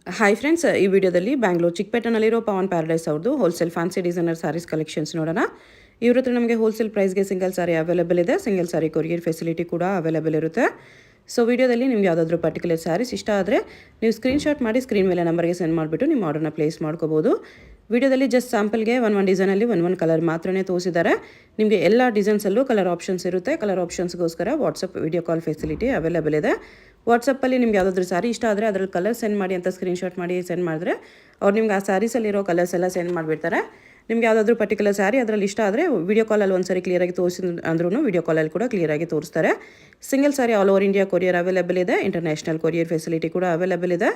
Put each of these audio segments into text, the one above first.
Hi friends, ಈ ವಿಡಿಯೋದಲ್ಲಿ ಬ್ಯಾಂಗ್ಳೂರು ಚಿಕ್ಕಪೇಟೆನಲ್ಲಿರೋ ಪವನ್ ಪ್ಯಾರಡೈಸ್ ಅವ್ರದ್ದು wholesale fancy designer sarees collections ನೋಡೋಣ. ಇವ್ರ ಹತ್ರ ನಮಗೆ ಹೋಲ್ಸೇಲ್ ಪ್ರೈಸ್ಗೆ ಸಿಂಗಲ್ ಸಾರಿ ಅವೈಲೇಬಲ್ ಇದೆ. ಸಿಂಗಲ್ ಸಾರಿ ಕೊರಿಯರ್ ಫೆಸಿಲಿಟಿ ಕೂಡ ಅವೈಲೇಬಲ್ ಇರುತ್ತೆ. ಸೊ ವಿಡಿಯೋದಲ್ಲಿ ನಿಮ್ಗೆ ಯಾವುದಾದ್ರೂ ಪರ್ಟಿಕ್ಯುಲರ್ ಸ್ಯಾರೀಸ್ ಇಷ್ಟ ಆದರೆ ನೀವು ಸ್ಕ್ರೀನ್ಶಾಟ್ ಮಾಡಿ ಸ್ಕ್ರೀನ್ ಮೇಲೆ ನಂಬರ್ಗೆ ಸೆಂಡ್ ಮಾಡಿಬಿಟ್ಟು ನಿಮ್ಮ ಆರ್ಡರ್ನ ಪ್ಲೇಸ್ ಮಾಡ್ಕೋಬೋದು. ವಿಡಿಯೋದಲ್ಲಿ ಜಸ್ಟ್ ಸ್ಯಾಂಪಲ್ಗೆ ಒಂದು ಡಿಸೈನಲ್ಲಿ ಒಂದು ಕಲರ್ ಮಾತ್ರನೇ ತೋರಿಸಿದ್ದಾರೆ. ನಿಮಗೆ ಎಲ್ಲ ಡಿಸೈನ್ಸಲ್ಲೂ ಕಲರ್ ಆಪ್ಷನ್ಸ್ ಇರುತ್ತೆ. ಕಲರ್ ಆಪ್ಷನ್ಸ್ಗೋಸ್ಕರ WhatsApp video call facility available ಇದೆ. ವಾಟ್ಸಪ್ಪಲ್ಲಿ ನಿಮ್ಗೆ ಯಾವುದಾದ್ರೂ ಸಾರಿ ಇಷ್ಟ ಆದರೆ ಅದ್ರಲ್ಲಿ ಕಲರ್ ಸೆಂಡ್ ಮಾಡಿ ಅಂತ ಸ್ಕ್ರೀನ್ಶಾಟ್ ಮಾಡಿ ಸೆಂಡ್ ಮಾಡಿದ್ರೆ ಅವ್ರು ನಿಮ್ಗೆ ಆ ಸ್ಯಾರೀಸಲ್ಲಿರೋ ಕಲರ್ಸ್ ಎಲ್ಲ ಸೆಂಡ್ ಮಾಡಿಬಿಡ್ತಾರೆ. ನಿಮ್ಗೆ ಯಾವುದಾದ್ರೂ ಪರ್ಟಿಕ್ಯುಲರ್ ಸ್ಯಾರಿ ಅದರಲ್ಲಿ ಇಷ್ಟ ಆದರೆ ವಿಡಿಯೋ ಕಾಲಲ್ಲಿ ಒಂದು ಸಾರಿ ಕ್ಲಿಯರಾಗಿ ತೋರಿಸಿ ಅಂದ್ರೂ ವಿಡಿಯೋ ಕಾಲಲ್ಲಿ ಕೂಡ ಕ್ಲಿಯರಾಗಿ ತೋರಿಸ್ತಾರೆ. ಸಿಂಗಲ್ ಸಾರಿ all over India courier available ಇದೆ. ಇಂಟರ್ನ್ಯಾಷನಲ್ ಕೊರಿಯರ್ ಫೆಸಿಲಿಟಿ ಕೂಡ ಅವೈಲೇಬಲ್ ಇದೆ.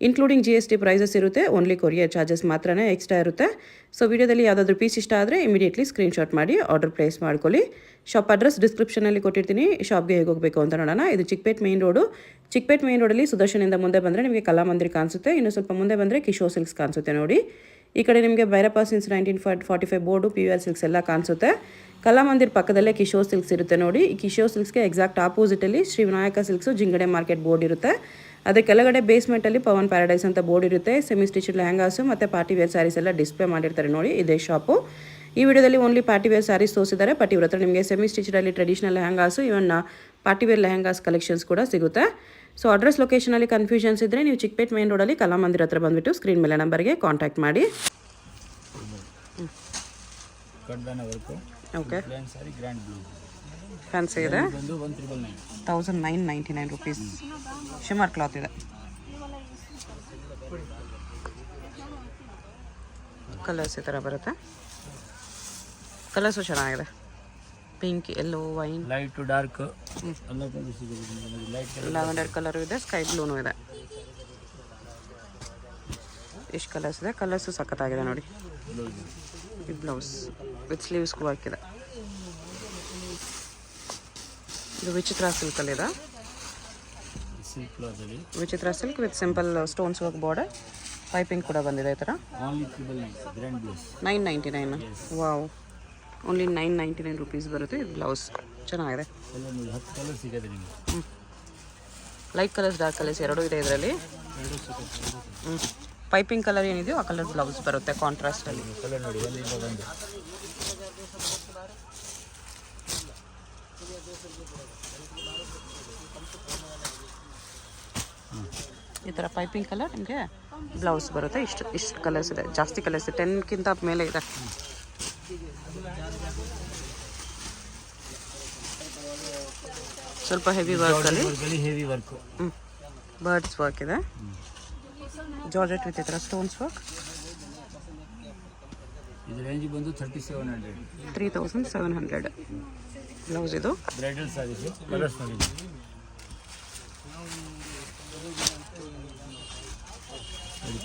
ಇನ್ಕ್ಲೂಡಿಂಗ್ GST ಪ್ರೈಸಸ್ ಇರುತ್ತೆ. ಓನ್ಲಿ ಕೊರಿಯರ್ ಚಾರ್ಜಸ್ ಮಾತ್ರನೇ ಎಕ್ಸ್ಟ್ರಾ ಇರುತ್ತೆ. ಸೊ ವಿಡಿಯೋದಲ್ಲಿ ಯಾವುದಾದ್ರೂ ಪೀಸ್ ಇಷ್ಟ ಆದರೆ ಇಮಿಡಿಯೇಟ್ಲಿ ಸ್ಕ್ರೀನ್ಶಾಟ್ ಮಾಡಿ ಆರ್ಡರ್ ಪ್ಲೇಸ್ ಮಾಡ್ಕೊಳ್ಳಿ. ಶಾಪ್ ಅಡ್ರೆಸ್ ಡಿಸ್ಕ್ರಿಪ್ಷನಲ್ಲಿ ಕೊಟ್ಟಿರ್ತೀನಿ. ಶಾಪ್ಗೆ ಹೇಗೆ ಹೋಗಬೇಕು ಅಂತ ನೋಡೋಣ. ಇದು Chickpet main road. Chickpet main ರೋಡಲ್ಲಿ ಸುದರ್ಶನಿಂದ ಮುಂದೆ ಬಂದರೆ ನಿಮಗೆ ಕಲಾಮಂದಿರ್ ಕಾಣಿಸುತ್ತೆ. ಇನ್ನು ಸ್ವಲ್ಪ ಮುಂದೆ ಬಂದರೆ ಕಿಶೋರ್ ಸಿಲ್ಕ್ಸ್ ಕಾಣಿಸುತ್ತೆ ನೋಡಿ. ಈ ಕಡೆ ನಿಮಗೆ Bhairappa since 1945 board PVR silks ಎಲ್ಲ ಕಾಣಿಸುತ್ತೆ. ಕಲಾಮಂದಿರ್ ಪಕ್ಕದಲ್ಲೇ ಕಿಶೋರ್ ಸಿಲ್ಕ್ಸ್ ಇರುತ್ತೆ ನೋಡಿ. ಈ ಕಿಶೋರ್ ಸಿಲ್ಕ್ಸ್ಗೆ ಎಕ್ಸಾಕ್ಟ್ ಆಪೋಸಿಟಲ್ಲಿ ಶ್ರೀ ವಿನಾಯಕ ಸಿಲ್ಕ್ಸು ಜಿಂಗಡೆ ಮಾರ್ಕೆಟ್ ಬೋರ್ಡ್ ಇರುತ್ತೆ. ಅದೇ ಕೆಳಗಡೆ ಬೇಸ್ಮೆಂಟಲ್ಲಿ ಪವನ್ ಪ್ಯಾರಡೈಸ್ ಅಂತ ಬೋರ್ಡ್ ಇರುತ್ತೆ. ಸೆಮಿ ಸ್ಟಿಚ್ಡ್ ಲೆಹಂಗಾಸು ಮತ್ತು ಪಾರ್ಟಿ ವೇರ್ ಸ್ಯಾರೀಸ್ ಎಲ್ಲ ಡಿಸ್ಪ್ಲೇ ಮಾಡಿರ್ತಾರೆ ನೋಡಿ. ಇದೇ ಶಾಪು. ಈ ವಿಡಿಯೋದಲ್ಲಿ ಓನ್ಲಿ ಪಾರ್ಟಿ ವೇರ್ ಸ್ಯಾರೀಸ್ ತೋರಿಸಿದ್ದಾರೆ. ಬಟ್ ಇವ್ರ ಹತ್ರ ನಿಮಗೆ ಸೆಮಿ ಸ್ಟಿಚ್ಡಲ್ಲಿ ಟ್ರೆಡಿಷನಲ್ ಲೆಹಂಗಾಸು ಇವನ್ ಪಾರ್ಟಿ ವೇರ್ ಲೆಹಂಗಾಸ್ ಕಲೆಕ್ಷನ್ಸ್ ಕೂಡ ಸಿಗುತ್ತೆ. ಸೊ ಅಡ್ರೆಸ್ ಲೊಕೇಶನಲ್ಲಿ ಕನ್ಫ್ಯೂಷನ್ಸ್ ಇದ್ದರೆ ನೀವು ಚಿಕ್ಕಪೇಟ್ ಮೇನ್ ರೋಡಲ್ಲಿ ಕಲಾಮಂದಿರ್ ಹತ್ರ ಬಂದುಬಿಟ್ಟು ಸ್ಕ್ರೀನ್ ಮೇಲೆ ನಂಬರ್ಗೆ ಕಾಂಟ್ಯಾಕ್ಟ್ ಮಾಡಿ. ಓಕೆ, ಫ್ಯಾನ್ಸಿ ಇದೆ. 1999 ರುಪೀಸ್. ಶಿಮರ್ ಕ್ಲಾತ್ ಇದೆ. ಕಲರ್ಸ್ ಈ ಥರ ಬರುತ್ತೆ. ಕಲರ್ಸು ಚೆನ್ನಾಗಿದೆ. Pink, yellow, wine, light to dark, lavender colour ಇದೆ. ಸ್ಕೈ ಬ್ಲೂನು ಇದೆ. ಎಷ್ಟು ಕಲರ್ಸ್ ಇದೆ. ಕಲರ್ಸು ಸಖತ್ತಾಗಿದೆ ನೋಡಿ. ಈ ಬ್ಲೌಸ್ ವಿತ್ ಸ್ಲೀವ್ಸ್ಗೂ ವರ್ಕ್ ಇದೆ. ಇದು ವಿಚಿತ್ರ ಸಿಲ್ಕಲ್ಲಿದೆ. ವಿಚಿತ್ರ silk with simple stones work border. Piping ಕೂಡ ಬಂದಿದೆ ಈ ಥರ. 999. ವಾವ್, ಓನ್ಲಿ 999 ರುಪೀಸ್ ಬರುತ್ತೆ. ಇದು ಬ್ಲೌಸ್ ಚೆನ್ನಾಗಿದೆ. ಲೈಟ್ ಕಲರ್ಸ್, ಡಾರ್ಕ್ ಕಲರ್ಸ್ ಎರಡೂ ಇದೆ ಇದರಲ್ಲಿ. ಪೈಪಿಂಗ್ ಕಲರ್ ಏನಿದೆಯೋ ಆ ಕಲರ್ ಬ್ಲೌಸ್ ಬರುತ್ತೆ ಕಾಂಟ್ರಾಸ್ಟಲ್ಲಿ. ಈ ಥರ ಪೈಪಿಂಗ್ ಕಲರ್ ನಿಮಗೆ ಬ್ಲೌಸ್ ಬರುತ್ತೆ. ಇಷ್ಟು ಕಲರ್ಸ್ ಇದೆ. ಜಾಸ್ತಿ ಕಲರ್ಸ್ ಇದೆ. 10ಕ್ಕಿಂತ ಮೇಲೆ ಇದೆ. ಸ್ವಲ್ಪ ಹೆವಿ ವರ್ಕಲ್ಲಿ ಬರ್ಡ್ಸ್ ವರ್ಕ್ ಇದೆ. ಜಾರ್ಜೆಟ್ ವಿತ್ ಈ ಥರ ಸ್ಟೋನ್ಸ್ ವರ್ಕ್. ಇದು ರೇಂಜ್ ಬಂದು 3700 ಬ್ಲೌಸ್. ಇದು ಬ್ರೈಡಲ್ ಸಾರೀಸ್. ಕಲರ್ಸ್ ನೋಡಿ.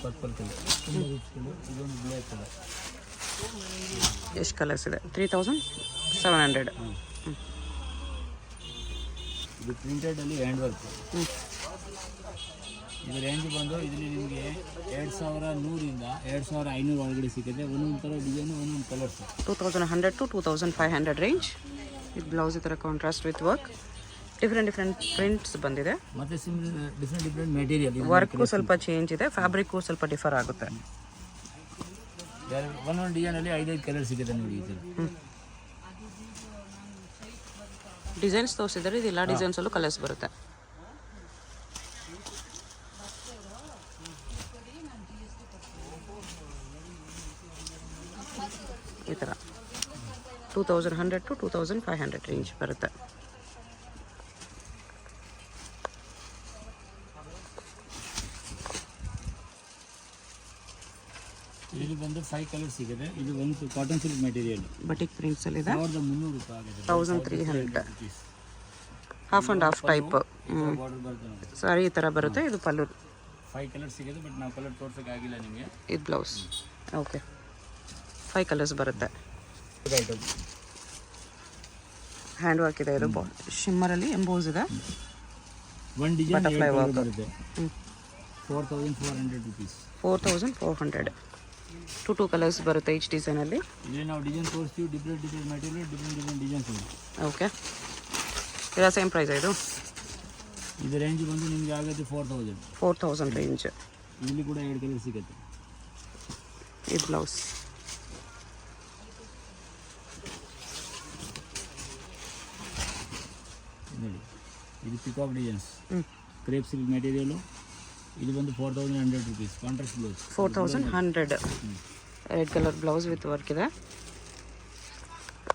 ಪರ್ಪಲ್ ಕಲರ್, ಇದೊಂದು ಬ್ಲ್ಯಾಕ್ ಕಲರ್. ಎಷ್ಟು ಕಲರ್ಸ್ ಇದೆ. 3700. ಇದು ಪ್ರಿಂಟೆಡಲ್ಲಿ ಹ್ಯಾಂಡ್ ವರ್ಕ್. ಇದು ರೇಂಜ್ ಬಂದು ಇದರಲ್ಲಿ ನಿಮಗೆ 2100 2500 ಒಳಗಡೆ ಸಿಗುತ್ತೆ. ಒಂದೊಂದು ಥರ ಡಿಸೈನು, ಒಂದೊಂದು ಕಲರ್ಸ್. 2100 to 2500 range. ಇದು ಬ್ಲೌಸ್ ಈ ಥರ contrast with work. Different prints ಬಂದಿದೆ. ಮತ್ತು ಡಿಫ್ರೆಂಟ್ ಮೆಟೀರಿಯಲ್. ವರ್ಕು ಸ್ವಲ್ಪ ಚೇಂಜ್ ಇದೆ. ಫ್ಯಾಬ್ರಿಕ್ಕು ಸ್ವಲ್ಪ ಡಿಫರ್ ಆಗುತ್ತೆ. ಒಂದೊಂದು ಡಿಸೈನಲ್ಲಿ 5 ಕಲರ್ ಸಿಗುತ್ತೆ ನೋಡಿ. ಈ ಥರ ಡಿಸೈನ್ಸ್ ತೋರಿಸಿದರೆ ಇದು ಎಲ್ಲ ಡಿಸೈನ್ಸಲ್ಲೂ ಕಲರ್ಸ್ ಬರುತ್ತೆ. ಈ ಥರ 2100 to 2500 ರೇಂಜ್ ಬರುತ್ತೆ. ಇಲ್ಲಿ ಬಂದು 5 ಕಲರ್ ಸಿಗುತ್ತೆ. ಇದು ಒಂದು ಕಾಟನ್ ಸಿಲ್ಕ್ ಮೆಟೀರಿಯಲ್. ಬಟಿಕ್ ಪ್ರಿಂಟ್ಸಲ್ಲಿ ಇದೆ. 1300 ರೂಪಾಯಿ ಆಗುತ್ತೆ. 1300. ಹಾಫ್ ಆ್ಯಂಡ್ ಹಾಫ್ ಟೈಪ್ ಸಾರಿ ಈ ಥರ ಬರುತ್ತೆ. ಇದು ಪಲ್ಲು. 5 ಕಲರ್ ಸಿಗುತ್ತೆ. ಬಟ್ ನಾವು ಕಲರ್ ತೋರ್ಸೋಕ್ಕಾಗಿಲ್ಲ ನಿಮಗೆ. ಇದು ಬ್ಲೌಸ್. ಓಕೆ, 5 ಕಲರ್ಸ್ ಬರುತ್ತೆ. ಹ್ಯಾಂಡ್ ವರ್ಕ್ ಇದೆ. ಇದು ಶಿಮ್ಮರಲ್ಲಿ ಎಂಬೋಸ್ ಇದೆ. ಒಂದು ಡಿಸೈನ್ ಬಟರ್ಫ್ಲೈ ವರ್ಕ್ ಬರುತ್ತೆ. 4400 ರೂಪೀಸ್. 4400. 2 ಕಲರ್ಸ್ ಬರುತ್ತೆ ಈಚ್ ಡಿಸೈನಲ್ಲಿ. ಇಲ್ಲಿ ನಾವು ಡಿಸೈನ್ ತೋರಿಸ್ತೀವಿ. ಡಿಫ್ರೆಂಟ್ ಮೆಟೀರಿಯಲ್, ಡಿಫ್ರೆಂಟ್ ಡಿಸೈನ್ಸ್ ಇದೆ. ಓಕೆ, ಇದರ ಸೇಮ್ ಪ್ರೈಸ್. ಇದು ರೇಂಜ್ ಬಂದು ನಿಮಗೆ ಆಗುತ್ತೆ 4000 ರೇಂಜ್. ಇಲ್ಲಿ ಕೂಡ 2 ಕಲರ್ ಸಿಗುತ್ತೆ. ಇದು ಬ್ಲೌಸ್. ನೋಡಿ ಇದು peacock designs, crepe silk material. ಇದು ಬಂದು 4100 rupees contrast blouse. 4100. Red colour blouse with work ಇದೆ,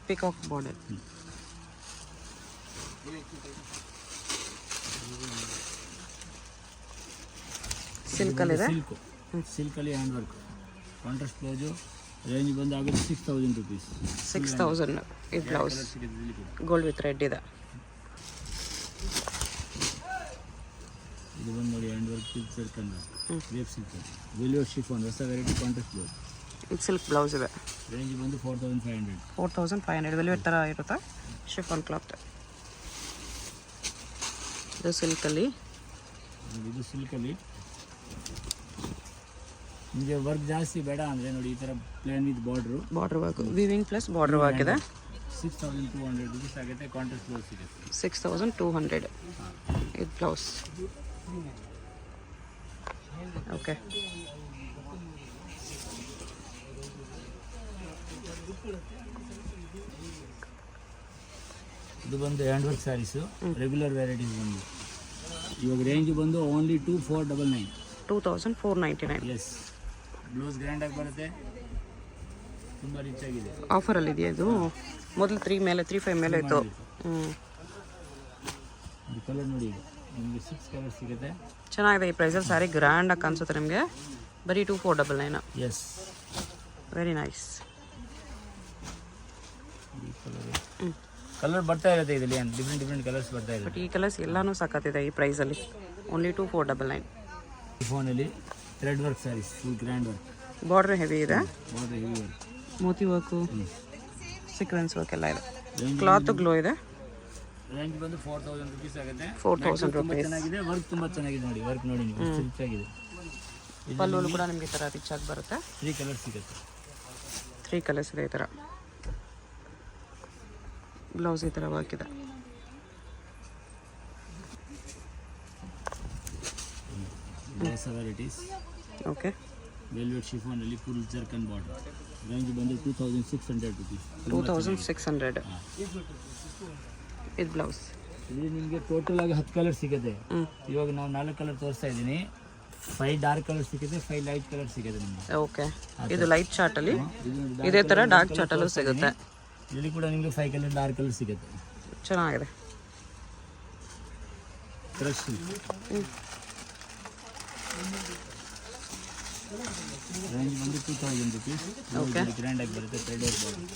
ಪಿಕಾಕ್ ಬಾರ್ಡರ್. ಸಿಲ್ಕಲ್ಲಿದೆ, ಸಿಲ್ಕಲ್ಲಿ hand work, contrast blouse. Range ಬಂದು ಆಗುತ್ತೆ 6000 rupees. 6000. ಇದು ಬ್ಲೌಸ್ ಗೋಲ್ಡ್ ವಿತ್ ರೆಡ್ ಇದೆ. ಇದು ಬಂದು ನೋಡಿ ಹ್ಯಾಂಡ್ ವರ್ಕ್ ಸಿಲ್ಕ್ ಅಂದ್ರೆ ಕ್ರೇಪ್ ಸಿಲ್ಕ್, ವೆಲ್ವೆಟ್ ಶಿಫಾನ್, ಹೊಸ ವೆರೈಟಿ ಕಾಂಟ್ರಾಸ್ಟ್ ಬ್ಲೌಸ್. ಇದು ಸಿಲ್ಕ್ ಬ್ಲೌಸ್ ಇದೆ. ರೇಂಜ್ ಬಂದು 4500. 4500 ವೆಲ್ವೆಟ್ ಥರ ಇರುತ್ತೆ, ಶಿಫಾನ್ ಕ್ಲಾತ್. ಇದು ಸಿಲ್ಕಲ್ಲಿ. ಇದು ಸಿಲ್ಕಲ್ಲಿ ನಿಮಗೆ ವರ್ಕ್ ಜಾಸ್ತಿ ಬೇಡ ಅಂದರೆ ನೋಡಿ ಈ ಥರ plane with border, border work, viewing plus border work ಇದೆ. 6200 rupees ಆಗುತ್ತೆ. ಕಾಂಟ್ರಾಸ್ಟ್ ಬ್ಲೌಸ್ ಸಿಗುತ್ತೆ. 6200. ಇದು ಬ್ಲೌಸ್. ಓಕೆ. ಇದು ಬಂದು hand work sarees, regular varieties ಬಂದು ಇವಾಗ ರೇಂಜ್ ಬಂದು ಓನ್ಲಿ 2499. 2499. ಎಸ್, ಬ್ಲೌಸ್ ಗ್ರ್ಯಾಂಡಾಗಿ ಬರುತ್ತೆ, ತುಂಬ ರಿಚ್ ಆಗಿದೆ. ಆಫರಲ್ಲಿ ಇದೆಯಾ ಇದು? ಮೊದಲು 35 ಮೇಲೆ ಇತ್ತು. ಈ ಕಲರ್ ನೋಡಿ, ನಿಮಗೆ 6 ಕಲರ್ ಸಿಗುತ್ತೆ. ಚೆನ್ನಾಗಿದೆ ಈ ಪ್ರೈಸಲ್ಲಿ ಸ್ಯಾರಿ, ಗ್ರ್ಯಾಂಡಾಗಿ ಕಾಣಿಸುತ್ತೆ ನಿಮಗೆ. ಬರೀ 2499. Yes, very nice. ಈ ಕಲರ್ ಬರ್ತಾ ಇರುತ್ತೆ ಇದರಲ್ಲಿ, ಡಿಫ್ರೆಂಟ್ ಕಲರ್ಸ್ ಬರ್ತಾ ಇದೆ. ಬಟ್ ಈ ಕಲರ್ಸ್ ಎಲ್ಲನೂ ಸಾಕತ್ತಿದೆ ಈ ಪ್ರೈಸಲ್ಲಿ. ಓನ್ಲಿ 2499. ಫೋನಲ್ಲಿ thread work saris, full grand work, border heavy ಇದೆ, border heavy work, moti work, sequence work ಎಲ್ಲ ಇದೆ. ಕ್ಲಾತ್ ಗ್ಲೋ ಇದೆ. ರೇಂಜ್ ಬಂದು 4000 rupees ಆಗುತ್ತೆ. 4000 ತುಂಬ ಚೆನ್ನಾಗಿದೆ, ವರ್ಕ್ ತುಂಬ ಚೆನ್ನಾಗಿದೆ. ನೋಡಿ ವರ್ಕ್ ನೋಡಿ ನೀವು, ರಿಚ್ ಆಗಿದೆ. ಪಲ್ಲುಗಳು ಕೂಡ ನಿಮಗೆ ಈ ಥರ ರಿಚ್ ಆಗಿ ಬರುತ್ತೆ. 3 ಕಲರ್ ಸಿಗುತ್ತೆ. 3 ಕಲರ್ಸ್ ಇದೆ ಈ ಥರ. ಬ್ಲೌಸ್ ಈ ಥರ ವರ್ಕ್ ಇದೆ. ಹೊಸ varieties. Okay. Velvet ಶಿಫಾನಲ್ಲಿ full ಜರ್ಕನ್ border. Range ಬಂದು 2600 rupees. 2600. ಇದು ಬ್ಲೌಸ್. ಇಲ್ಲಿ ನಿಮಗೆ ಟೋಟಲ್ ಆಗಿ 10 ಕಲರ್ ಸಿಗುತ್ತೆ. ಇವಾಗ ನಾವು 4 ಕಲರ್ ತೋರಿಸ್ತಾ ಇದ್ದೀನಿ. 5 ಡಾರ್ಕ್ ಕಲರ್ ಸಿಗುತ್ತೆ, 5 ಲೈಟ್ ಕಲರ್ ಸಿಗುತ್ತೆ ನಿಮಗೆ. ಓಕೆ. ಇದು ಲೈಟ್ ಚಾರ್ಟಲ್ಲಿ, ಇದೇ ಥರ ಡಾರ್ಕ್ ಚಾರ್ಟಲ್ಲೂ ಸಿಗುತ್ತೆ. ಇಲ್ಲಿ ಕೂಡ ನಿಮಗೆ 5 ಕಲರ್ ಡಾರ್ಕ್ ಕಲರ್ ಸಿಗುತ್ತೆ. ಚೆನ್ನಾಗಿದೆ. ಕ್ರಶ್ ರೇಂಜ್ ಬಂದು 2000 rupees. ಓಕೆ. ಗ್ರ್ಯಾಂಡ್ ಆಗಿ ಬರುತ್ತೆ, ಥ್ರೆಡ್ ವರ್ಕ್ ಬಾರ್ಡರ್.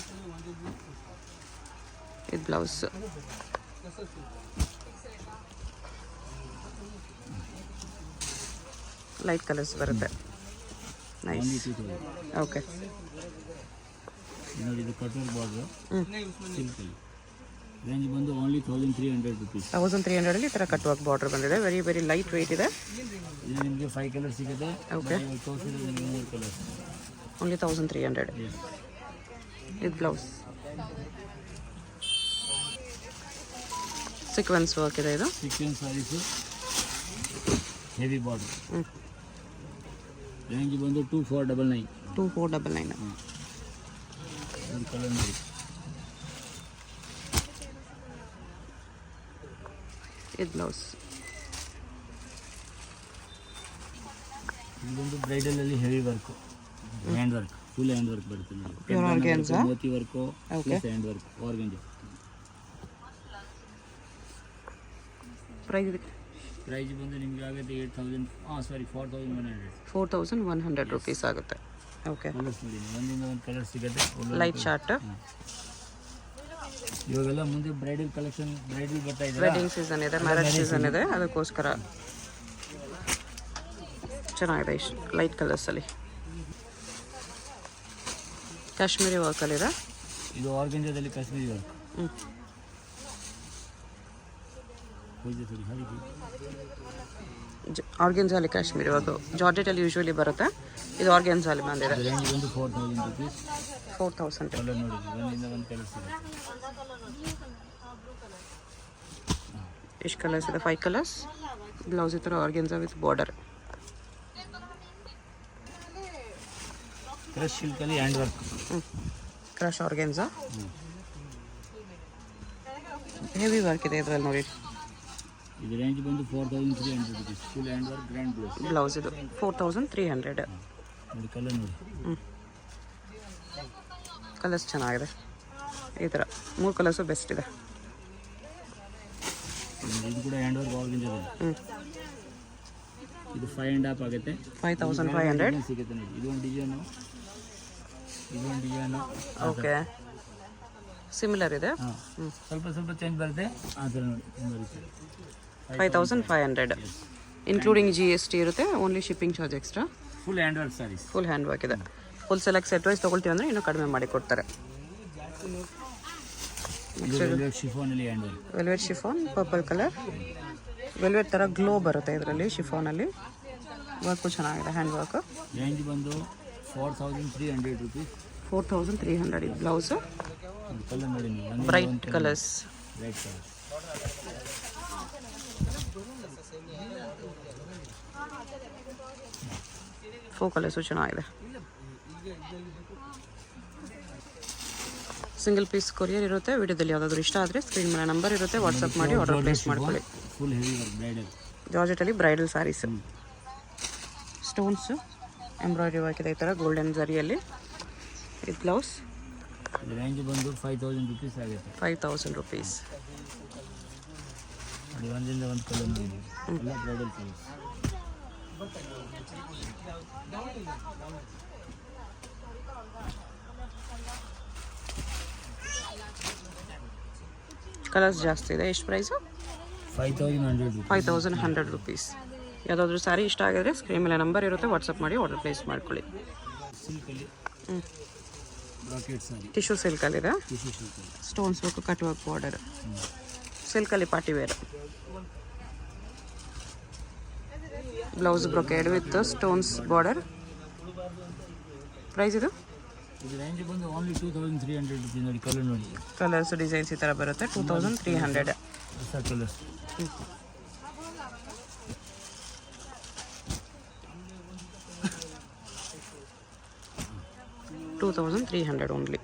ಇದು ಬ್ಲೌಸ್. ಲೈಟ್ ಕಲರ್ಸ್ ಬರುತ್ತೆ. ನೈಸ್. ಓಕೆ. ನೋಡಿ ಇದು ಕಟ್ ವರ್ಕ್ ಬಾರ್ಡರ್ ಸಿಲ್ಕಲ್ಲಿ. ರೇಂಜ್ ಬಂದು ಓನ್ಲಿ 1300 rupees. 1300 ಈ ಥರ ಕಟ್ ವರ್ಕ್ ಬಾರ್ಡರ್ ಬಂದಿದೆ. ವೆರಿ ಲೈಟ್ ವೆಯ್ಟ್ ಇದೆ. ಇದು ನಿಮಗೆ 5 ಕಲರ್ ಸಿಗುತ್ತೆ. ಓಕೆ. ತೋರಿಸಿದ್ರೆ ನಿಮಗೆ 3 ಕಲರ್. ಓನ್ಲಿ 1300. ಇದು ಬ್ಲೌಸ್. ಸೀಕ್ವೆನ್ಸ್ ವರ್ಕ್ ಇದೆ ಇದು. Sequence sarees, heavy border. Range ಬಂದು 2499. 2499. ಒಂದು ಕಲರ್ ನೋಡಿ. ಇದು ಬ್ಲೌಸ್. ಇದು ಬಂದು ಬ್ರೈಡಲಲ್ಲಿ heavy work, hand work, full hand work ಬರುತ್ತೆ ನೋಡಿ. Pure organza? Moti work plus hand work, organza. Price ಬಂದು ನಿಮಗೆ ಆಗುತ್ತೆ 4100 rupees ಆಗುತ್ತೆ. ಓಕೆ. ಕಲರ್ಸ್ ನೋಡಿ, ಒಂದಿಂದ ಒಂದು ಕಲರ್ ಸಿಗುತ್ತೆ. Light short. ಇವಾಗೆಲ್ಲ ಮುಂದೆ ಬ್ರೈಡಲ್ ಕಲೆಕ್ಷನ್, ಬ್ರೈಡಲ್ ಬರ್ತಾ ಇದೆ, ವೆಡ್ಡಿಂಗ್ ಸೀಸನ್ ಇದೆ, ಮ್ಯಾರೇಜ್ ಸೀಸನ್ ಇದೆ, ಅದಕ್ಕೋಸ್ಕರ ಚೆನ್ನಾಗಿದೆ. ಇಷ್ಟು ಲೈಟ್ ಕಲರ್ಸಲ್ಲಿ ಕಾಶ್ಮೀರಿ ವರ್ಕಲ್ಲಿದೆ. ಇದು ಆರ್ಗಂಜಾದಲ್ಲಿ ಕಾಶ್ಮೀರಿ ವರ್ಕ್. ಆರ್ಗೆನ್ಜಾಲಿ ಕಾಶ್ಮೀರಿ ವರ್ಕ್ ಜಾರ್ಜೆಟಲ್ಲಿ ಯೂಶ್ವಲಿ ಬರುತ್ತೆ, ಇದು ಆರ್ಗೆನ್ಜಾಲಿ ಬಂದಿದೆ. ರೇಂಜ್ ಬಂದು 4000 rupees. 4000. ಕಲರ್ ನೋಡಿ, ಒಂದಿಂದ ಒಂದು ಕಲರ್ ಸಿಗುತ್ತೆ. ಎಷ್ಟು ಕಲರ್ಸ್ ಇದೆ? 5 ಕಲರ್ಸ್. ಬ್ಲೌಸ್ ಈ ಥರ ಆರ್ಗೆನ್ಜಾ ವಿತ್ ಬಾರ್ಡರ್. ಕ್ರಶ್ ಸಿಲ್ಕಲ್ಲಿ hand work. Crush organza heavy work ಇದೆ ಇದರಲ್ಲಿ ನೋಡಿ. ಇದು ರೇಂಜ್ ಬಂದು 4300 rupees. Full hand work grand blouse ಇದು 4300. ನೋಡಿ ಕಲರ್ ನೋಡಿ. ಕಲರ್ಸ್ ಚೆನ್ನಾಗಿದೆ. ಈ ಥರ 3 ಕಲರ್ಸು ಬೆಸ್ಟ್ ಇದೆ. ಇದು ಕೂಡ ಹ್ಯಾಂಡ್ ವರ್ಕ್ ಆರ್ಗೆನ್ಸಾ. ಇದು 5.5 ಆಗುತ್ತೆ. 5500 ಸಿಗುತ್ತೆ ನೋಡಿ. ಇದೊಂದು ಡಿಸೈನು, ಇದೊಂದು ಡಿಸೈನು. ಓಕೆ ಸಿಮಿಲರ್ ಇದೆ. ಸ್ವಲ್ಪ ಸ್ವಲ್ಪ ಚೇಂಜ್ ಬರುತ್ತೆ ಆ ಥರ ನೋಡಿ. 5500 ಇನ್ಕ್ಲೂಡಿಂಗ್ GST ಇರುತ್ತೆ. Only shipping charge extra. Full hand work saris. Full hand work ಇದೆ. ಹೋಲ್ಸೇಲಾಗಿ ಸೆಟ್ ವೈಸ್ ತೊಗೊಳ್ತೀವಿ ಅಂದರೆ ಇನ್ನೂ ಕಡಿಮೆ ಮಾಡಿ ಕೊಡ್ತಾರೆ. ಇದು ವೆಲ್ವೆಟ್ ಶಿಫಾನಲ್ಲಿ hand work. Velvet chiffon purple colour. Velvet ಥರ ಗ್ಲೋ ಬರುತ್ತೆ ಇದರಲ್ಲಿ. ಶಿಫಾನಲ್ಲಿ ವರ್ಕು ಚೆನ್ನಾಗಿದೆ. Hand work. ರೇಂಜ್ ಬಂದು 4300 ರುಪೀಸ್. 4300 ಇದು ಬ್ಲೌಸು. ಕಲರ್ ನೋಡಿ ನೀವು. Bright colours. Bright colour. Four colours ಚೆನ್ನಾಗಿದೆ. ಸಿಂಗಲ್ ಪೀಸ್ ಕೊರಿಯರ್ ಇರುತ್ತೆ. ವಿಡಿಯೋದಲ್ಲಿ ಯಾವುದಾದ್ರೂ ಇಷ್ಟ ಆದರೆ ಸ್ಕ್ರೀನ್ ಮೇಲೆ ನಂಬರ್ ಇರುತ್ತೆ, ವಾಟ್ಸಪ್ ಮಾಡಿ ಆರ್ಡರ್ ಪ್ಲೇಸ್ ಮಾಡ್ಕೊಳ್ಳಿ. Full heavy work bridal. ಜಾರ್ಜೆಟಲ್ಲಿ bridal sarees. Stones embroidery work ಇದೆ ಈ ಥರ ಗೋಲ್ಡನ್ ಜರಿಯಲ್ಲಿ. ಇದು ಬ್ಲೌಸ್. ರೇಂಜ್ ಬಂದು 5000 ರುಪೀಸ್ ಆಗುತ್ತೆ. 5000 ರುಪೀಸ್. ನೋಡಿ ಒಂದಿಂದ ಒಂದು ಕಲರ್ ನೋಡಿ. ಎಲ್ಲ ಬ್ರೈಡಲ್ ಕಲರ್ಸ್. ಕಲರ್ಸ್ ಜಾಸ್ತಿ ಇದೆ. ಎಷ್ಟು ಪ್ರೈಸು? 5100 ರುಪೀಸ್. ಯಾವುದಾದ್ರೂ ಸ್ಯಾರಿ ಇಷ್ಟ ಆಗಿದ್ರೆ ಸ್ಕ್ರೀನ್ ಮೇಲೆ ನಂಬರ್ ಇರುತ್ತೆ, ವಾಟ್ಸಪ್ ಮಾಡಿ ಆರ್ಡರ್ ಪ್ಲೇಸ್ ಮಾಡ್ಕೊಳ್ಳಿ. ಸಿಲ್ಕಲ್ಲಿ ಬ್ರಾಕೆಟ್ ಸ್ಯಾರಿ. ಟಿಶ್ಯೂ ಸಿಲ್ಕಲ್ಲಿದೆ. ಟಿಶ್ಯೂ ಸಿಲ್ಕಲ್ಲಿ stones work, cut work border. ಸಿಲ್ಕಲ್ಲಿ party wear. Blouse brocade with stones border. Price ಇದು? ಇದು ರೇಂಜ್ ಬಂದು ಓನ್ಲಿ 2300 ರುಪೀಸ್. ನೋಡಿ ಕಲರ್ ನೋಡಿ. ಕಲರ್ಸ್ ಡಿಸೈನ್ಸ್ ಈ ಥರ ಬರುತ್ತೆ. 2300. ಹೊಸ ಕಲರ್ಸ್. 2300 ಓನ್ಲಿ.